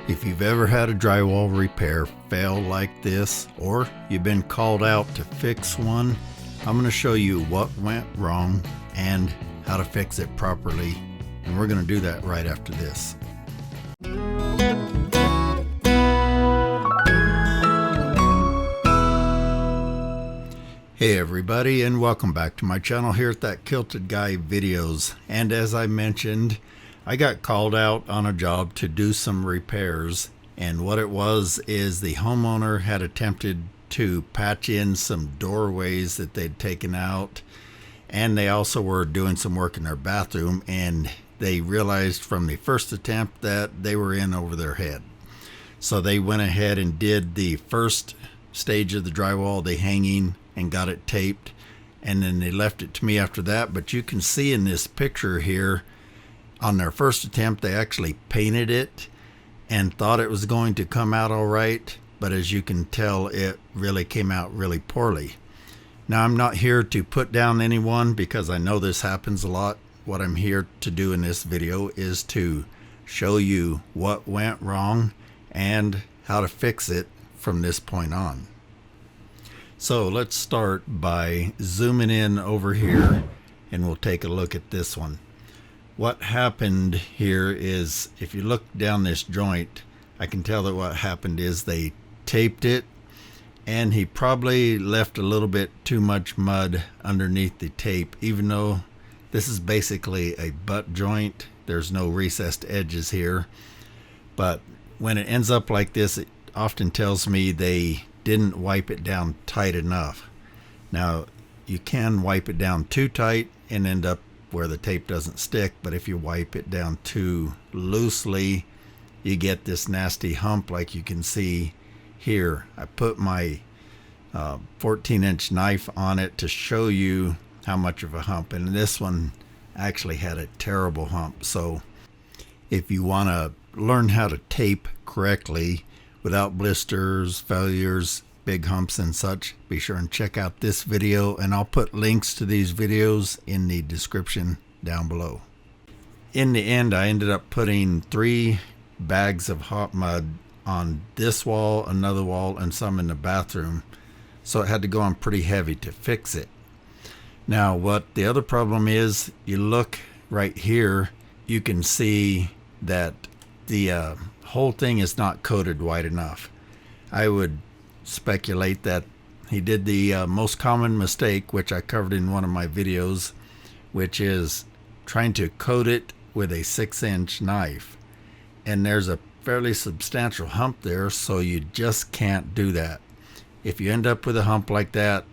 If you've ever had a drywall repair fail like this, or you've been called out to fix one, I'm going to show you what went wrong and how to fix it properly. And we're going to do that right after this. Hey everybody, and welcome back to my channel here at That Kilted Guy Videos. And as I mentioned, I got called out on a job to do some repairs, and what it was is the homeowner had attempted to patch in some doorways that they'd taken out, and they also were doing some work in their bathroom, and they realized from the first attempt that they were in over their head. So they went ahead and did the first stage of the drywall, the hanging, and got it taped, and then they left it to me after that. But you can see in this picture here, on their first attempt they actually painted it and thought it was going to come out all right, but as you can tell, it really came out really poorly. Now, I'm not here to put down anyone because I know this happens a lot. What I'm here to do in this video is to show you what went wrong and how to fix it from this point on. So let's start by zooming in over here, and we'll take a look at this one. What happened here is, if you look down this joint, I can tell that what happened is they taped it, and he probably left a little bit too much mud underneath the tape. Even though this is basically a butt joint, there's no recessed edges here, but when it ends up like this, it often tells me they didn't wipe it down tight enough. Now, you can wipe it down too tight and end up where the tape doesn't stick, but if you wipe it down too loosely, you get this nasty hump like you can see here. I put my 14-inch knife on it to show you how much of a hump, and this one actually had a terrible hump. So if you want to learn how to tape correctly without blisters, failures, big humps and such, be sure and check out this video, and I'll put links to these videos in the description down below. In the end, I ended up putting 3 bags of hot mud on this wall, another wall, and some in the bathroom, so it had to go on pretty heavy to fix it. Now, what the other problem is, you look right here, you can see that the whole thing is not coated white enough. I would speculate that he did the most common mistake, which I covered in one of my videos, which is trying to coat it with a 6-inch knife, and there's a fairly substantial hump there, so you just can't do that. If you end up with a hump like that,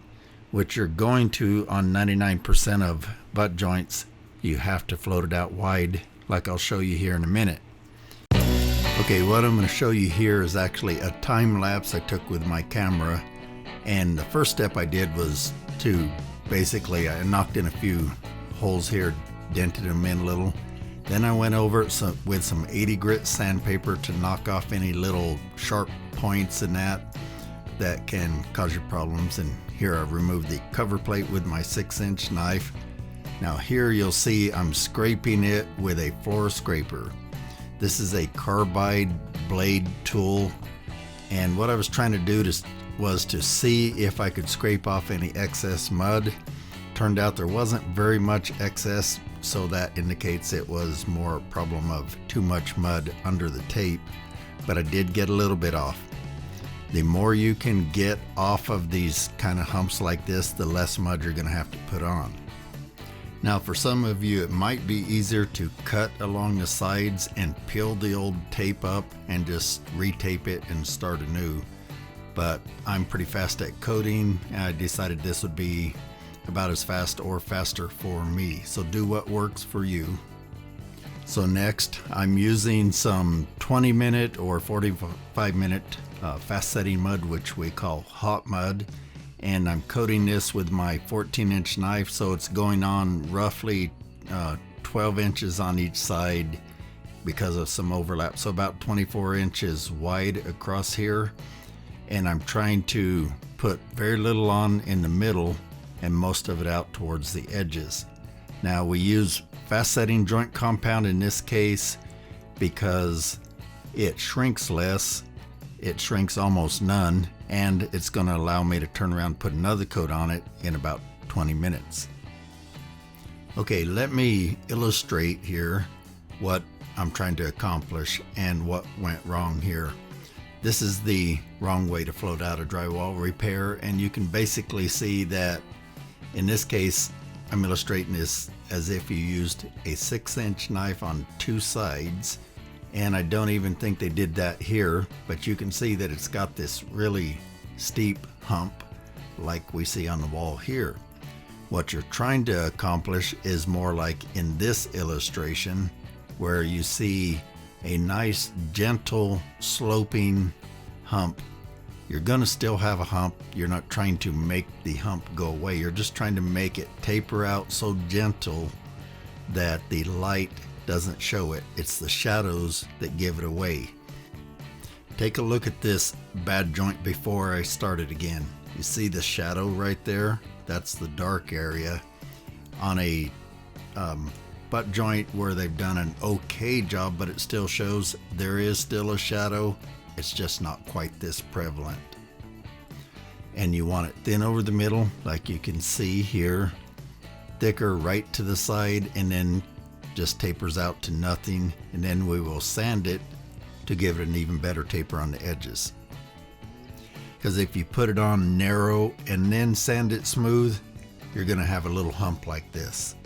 which you're going to on 99% of butt joints, you have to float it out wide, like I'll show you here in a minute. Okay, what I'm going to show you here is actually a time lapse I took with my camera, and the first step I did was to basically, I knocked in a few holes here, dented them in a little. Then I went over it with some 80 grit sandpaper to knock off any little sharp points and that can cause you problems. And here I've removed the cover plate with my 6-inch knife. Now here you'll see I'm scraping it with a floor scraper. This is a carbide blade tool, and what I was trying to do was to see if I could scrape off any excess mud. Turned out there wasn't very much excess, so that indicates it was more a problem of too much mud under the tape, but I did get a little bit off. The more you can get off of these kind of humps like this, the less mud you're going to have to put on. Now, for some of you, it might be easier to cut along the sides and peel the old tape up and just retape it and start anew. But I'm pretty fast at coating, and I decided this would be about as fast or faster for me. So do what works for you. So next, I'm using some 20-minute or 45-minute fast setting mud, which we call hot mud. And I'm coating this with my 14-inch knife, so it's going on roughly 12 inches on each side because of some overlap, so about 24 inches wide across here. And I'm trying to put very little on in the middle and most of it out towards the edges. Now, we use fast setting joint compound in this case because it shrinks less, it shrinks almost none, and it's going to allow me to turn around and put another coat on it in about 20 minutes. Okay, let me illustrate here what I'm trying to accomplish and what went wrong here. This is the wrong way to float out a drywall repair, and you can basically see that in this case I'm illustrating this as if you used a 6-inch knife on two sides, and I don't even think they did that here, but you can see that it's got this really steep hump like we see on the wall here. What you're trying to accomplish is more like in this illustration, where you see a nice gentle sloping hump. You're gonna still have a hump. You're not trying to make the hump go away. You're just trying to make it taper out so gentle that the light doesn't show it. It's the shadows that give it away. Take a look at this bad joint before I start it again. You see the shadow right there? That's the dark area. On a butt joint where they've done an okay job, but it still shows there is still a shadow. It's just not quite this prevalent. And you want it thin over the middle, like you can see here, thicker right to the side, and then just tapers out to nothing. And then we will sand it to give it an even better taper on the edges. Because if you put it on narrow and then sand it smooth, you're gonna have a little hump like this,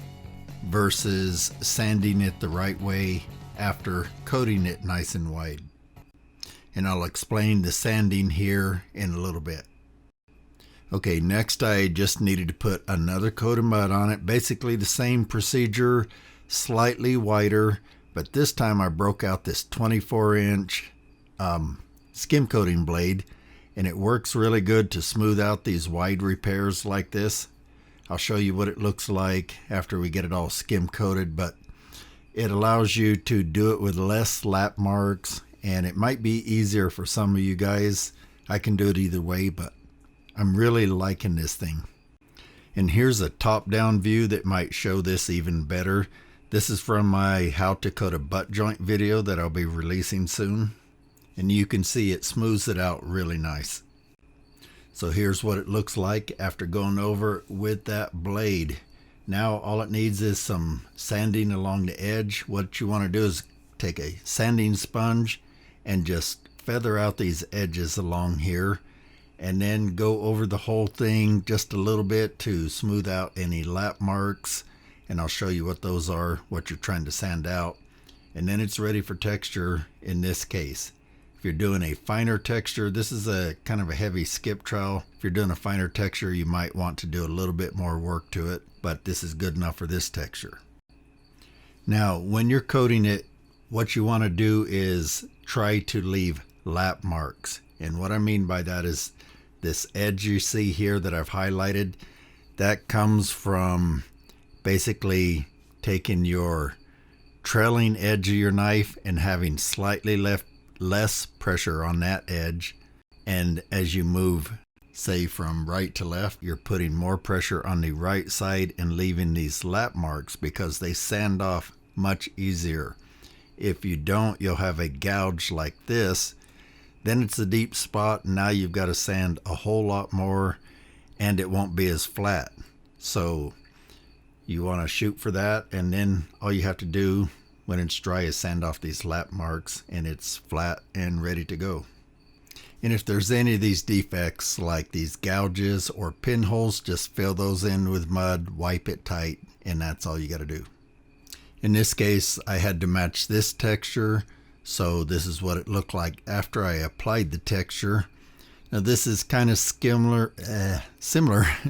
versus sanding it the right way after coating it nice and wide. And I'll explain the sanding here in a little bit. Okay, next I just needed to put another coat of mud on it. Basically the same procedure, slightly wider, but this time I broke out this 24-inch skim coating blade, and it works really good to smooth out these wide repairs like this. I'll show you what it looks like after we get it all skim coated, but it allows you to do it with less lap marks, and it might be easier for some of you guys. I can do it either way, but I'm really liking this thing. And here's a top-down view that might show this even better. This is from my how to coat a butt joint video that I'll be releasing soon. And you can see it smooths it out really nice. So here's what it looks like after going over with that blade. Now all it needs is some sanding along the edge. What you want to do is take a sanding sponge and just feather out these edges along here, and then go over the whole thing just a little bit to smooth out any lap marks. And I'll show you what those are, what you're trying to sand out. And then it's ready for texture in this case. If you're doing a finer texture, this is a kind of a heavy skip trowel. If you're doing a finer texture, you might want to do a little bit more work to it, but this is good enough for this texture. Now, when you're coating it, what you want to do is try to leave lap marks. And what I mean by that is this edge you see here that I've highlighted, that comes from basically taking your trailing edge of your knife and having slightly less pressure on that edge, and as you move, say from right to left, you're putting more pressure on the right side and leaving these lap marks because they sand off much easier. If you don't, you'll have a gouge like this, then it's a deep spot, and now you've got to sand a whole lot more and it won't be as flat. So you want to shoot for that, and then all you have to do when it's dry is sand off these lap marks, and it's flat and ready to go. And if there's any of these defects like these gouges or pinholes, just fill those in with mud, wipe it tight, and that's all you got to do. In this case, I had to match this texture, so this is what it looked like after I applied the texture. Now this is kind of similar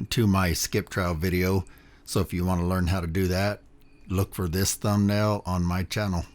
to my skip trowel video, so if you want to learn how to do that, look for this thumbnail on my channel.